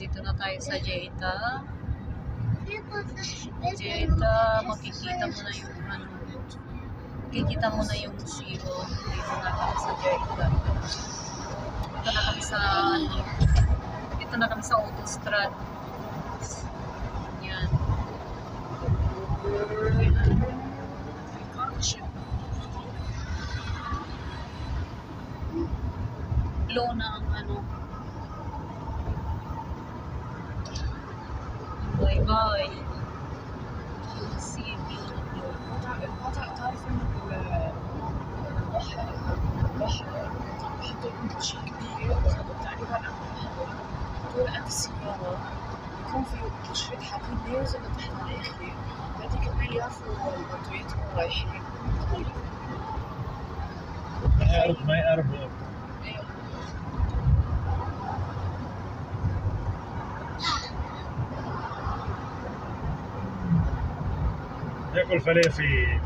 Dito na tayo sa Jeddah. Jeddah, makikita mo na yung ano, makikita mo na yung zero. Dito na kami sa Jeddah. Dito na kami sa ano, dito na kami sa autostrad. Yan. Low na ang ano. Bye-bye. See you. تعرف انه البحر بحطوا عند شيء كبير تقريبا طول قد السيارة يكون في شوية حديد نازل لتحت على الآخر هذيك كمان يعرفوا البطاريات وين رايحين ما يعرف ياكل فلافل.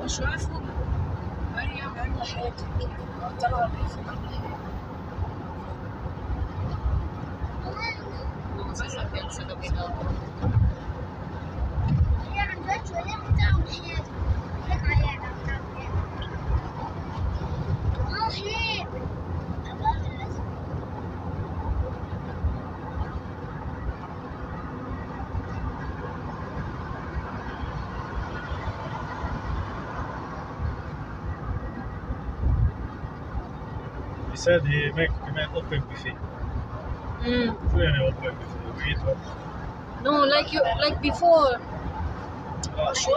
شافوا مريم عندها حياتي طلعوا الريف Mga sasakyan sa kabila. He said he make كمان open buffet. شو يعني open buffet؟ We eat what? No, like before. شو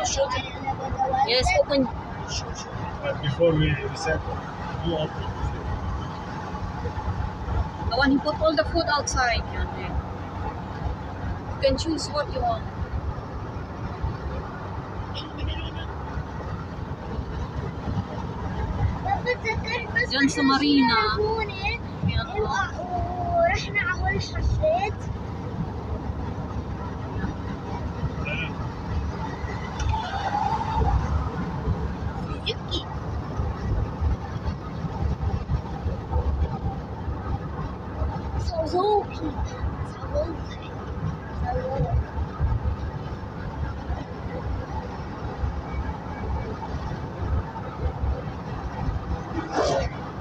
Yes, open. But before we said no open buffet. The one who put all the food outside. Yan, eh. You can choose what you want. Diyan sa Marina. Yan, ورحنا على هول الحفلات يبكي صوزوكي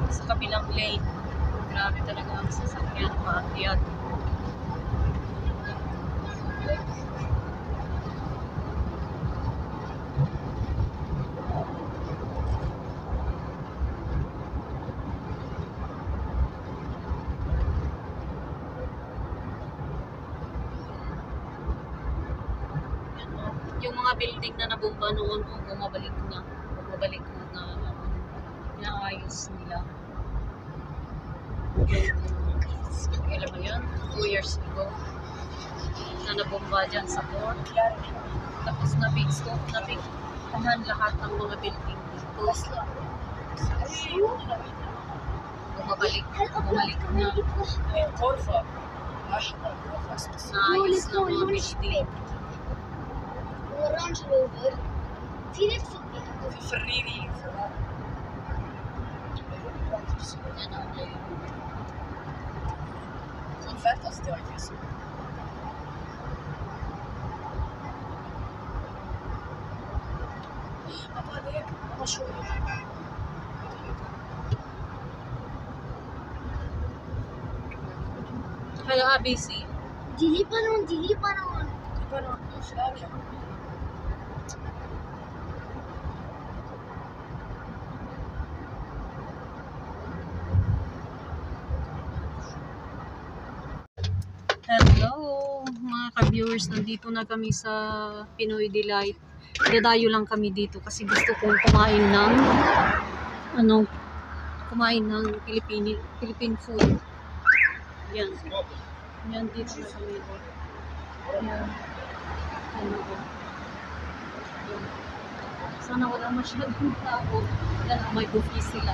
sa kabilang lane. Grabe talaga ang sasakyan, paakyat. Yung mga building na nabumba noon, bumabalik na inaayos nila. Kailan ba yun? 2 years ago na nabomba dyan sa port. Tapos nabigtahan lahat ng mga building dito. Bumalik na. غرفة Naayos ng mga building. والرانج روفر في نفس البيت في فريري فات قصدي عكس أبغى هيك مشهور Hello, ABC. دي ليبانون Hello, mga ka-viewers. Nandito na kami sa Pinoy Delight. Dadayo lang kami dito kasi gusto kong kumain ng Philippine food. Yan. Yan, dito na kami. Yan. Sana wala masyadong tao. Yan, may buffet sila.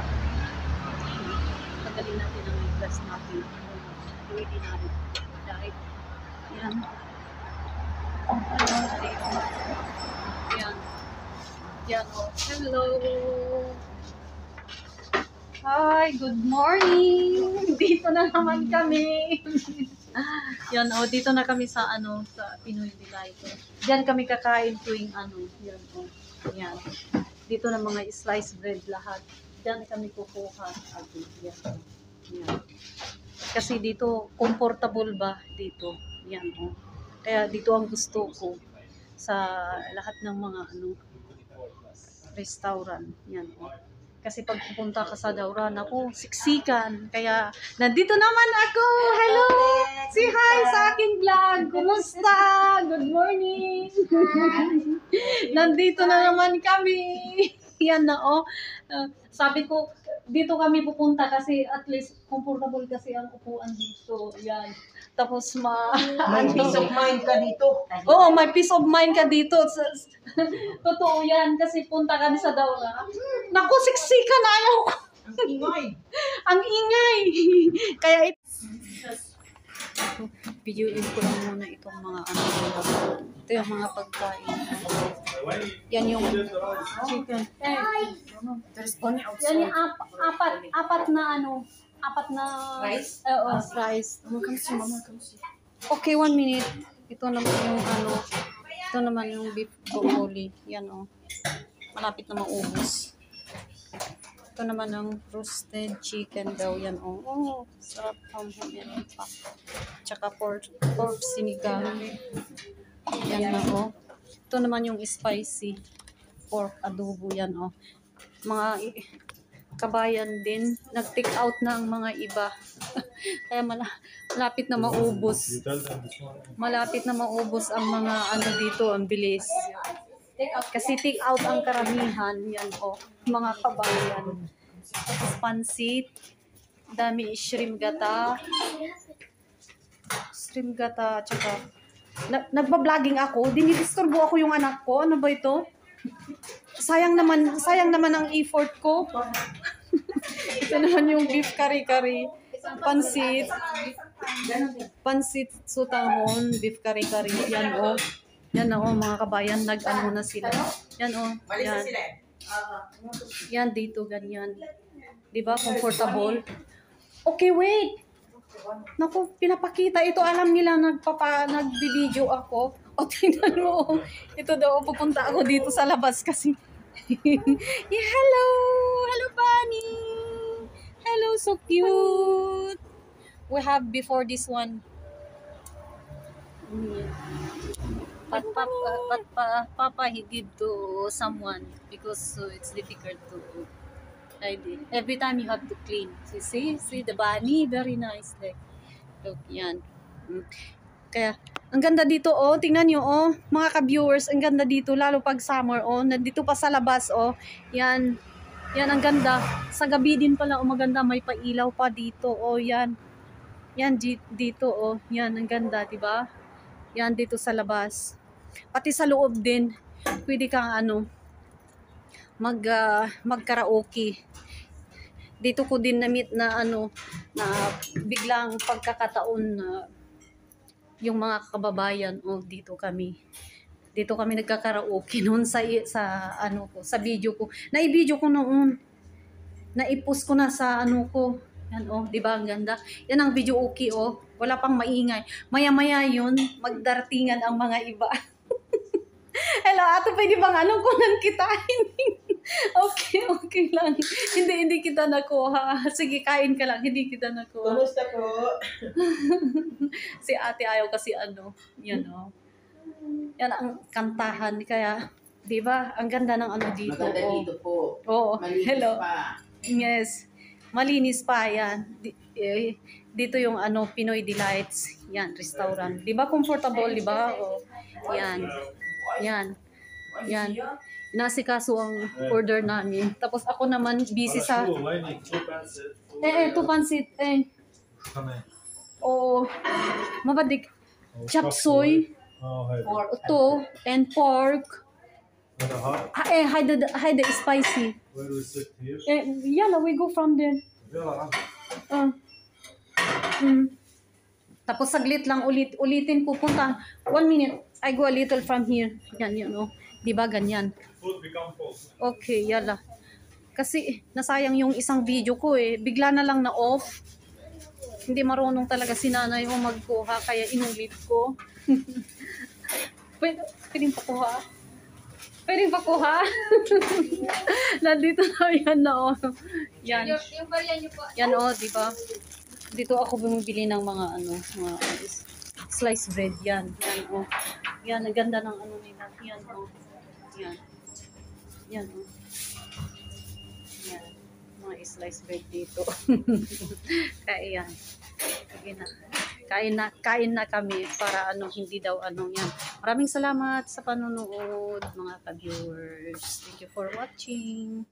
Tagalin natin ang glass natin. Pwede natin. Dahil, yan. Yan o. Hello. Hi, good morning. Dito na naman kami. Yan o, dito na kami sa sa Pinoy Delight. Diyan kami kakain tuwing yan o. Yan. Dito na mga sliced bread lahat. Diyan kami kukuha. Yan. Yan. Kasi dito, comfortable ba dito? Yan o. Kaya dito ang gusto ko sa lahat ng mga restaurant. Yan o. Kasi pag pupunta ka sa Dauran, ako, siksikan. Kaya, nandito naman ako. Hello! Say hi sa aking vlog. Kumusta? Good morning. Nandito na naman kami. Yan na, oh. Sabi ko, dito kami pupunta kasi at least comfortable kasi ang upuan dito. Yan. Tapos May peace of mind ka dito. Oo, may peace of mind ka dito. Totoo yan kasi punta kami sa Daura. Naku, siksikan na ayaw ko. Ang ingay. Ang ingay. Kaya videoin ko lang muna itong mga ito yung mga pagkain. Yan yung chicken. Yan yung apat na Rice? Oo, rice. Okay, 1 minute. Ito naman yung ito naman yung beef broccoli. Yan o. Malapit na maubos. Ito naman ang roasted chicken daw. Yan o. Oh, sarap. Yan pa. Tsaka pork sinigang. Yan na o. Ito naman yung spicy pork adobo. Yan o. Mga kabayan din. Nag-take out na ang mga iba. Kaya malapit na maubos. Malapit na maubos ang mga dito. Ang bilis. Kasi take out ang karamihan. Yan o. Mga kabayan. Tapos pansit. Dami shrimp gata. Shrimp gata. Tsaka nagba-vlogging ako. Dinidisturbo ako yung anak ko. Ano ba ito? Sayang naman ang effort ko. Ito naman yung beef kari-kari. Pansit sutanghon, beef kari-kari. Yan o. Yan o mga kabayan, na sila. Yan o. Yan. Yan dito, ganyan. Diba? Comfortable. Okay, wait. Naku, pinapakita. Ito alam nila nagbi-video ako. O, tingnan mo. Ito daw, pupunta ako dito sa labas kasi. Yeah, hello! Hello, Bunny! Hello, so cute! We have before this one. But Papa, he give to someone because it's difficult to hide it. Every time you have to clean. See the bunny? Very nice. Look, yan. Kaya, ang ganda dito, oh. Tingnan nyo, oh. Mga ka-viewers, ang ganda dito. Lalo pag summer, oh. Nandito pa sa labas, oh. Yan. Yan, ang ganda. Sa gabi din pala, oh. Maganda. May pailaw pa dito, oh. Yan. Yan, dito, oh. Yan, ang ganda, diba? Yan, dito sa labas. Pati sa loob din. Pwede kang, mag-karaoke. Dito ko din na-meet na, na biglang pagkakataon na yung mga kababayan, dito kami nagkakaraoke noon sa video ko. Na-video ko noon. Na-i-post ko na sa ko. Yan di ba ang ganda? Yan ang video okay Wala pang maingay. Maya-maya yun, magdartingan ang mga iba. Hello, ato pwede bang kunan kita? Okay lang. Hindi kita nakuha. Sige, kain ka lang. Hindi kita nakuha. Kumusta po? Si ate ayaw kasi yan yan ang kantahan. Kaya, di ba, ang ganda ng dito. Maganda dito po. Oo, Malinis hello. pa. Yes, malinis pa yan. Dito yung Pinoy Delights. Yan, restaurant. Di ba comfortable, di ba? Yan. Nasikaso ang order namin. Tapos ako naman busy sa... two pancit. Oo. Mabadik. Chop suey. Ito. And pork. Hide the spicy. Where do we sit here? Yeah, we go from there. Tapos saglit lang ulitin ko punta. 1 minute. I go a little from here. Yan. Di ba ganyan? Food become cold. Okay, yala. Kasi nasayang yung isang video ko eh. Bigla na lang na off. Hindi marunong talaga si nanay mo magkuha kaya inulit ko. Pwedeng pakuha? Pwedeng pakuha? Nandito na yan na oh. Yan. Yung barya niyo po. Yan oh, di ba? Dito ako bumibili ng mga mga sliced bread yan. Yan oh. Yan, ang ganda ng ano nila. Yan oh. Yan. Yan oh. Yan. Mga sliced bread dito. Kaya yan. Sige na. Kain na kami para hindi daw yan. Maraming salamat sa panonood mga ka-viewers. Thank you for watching.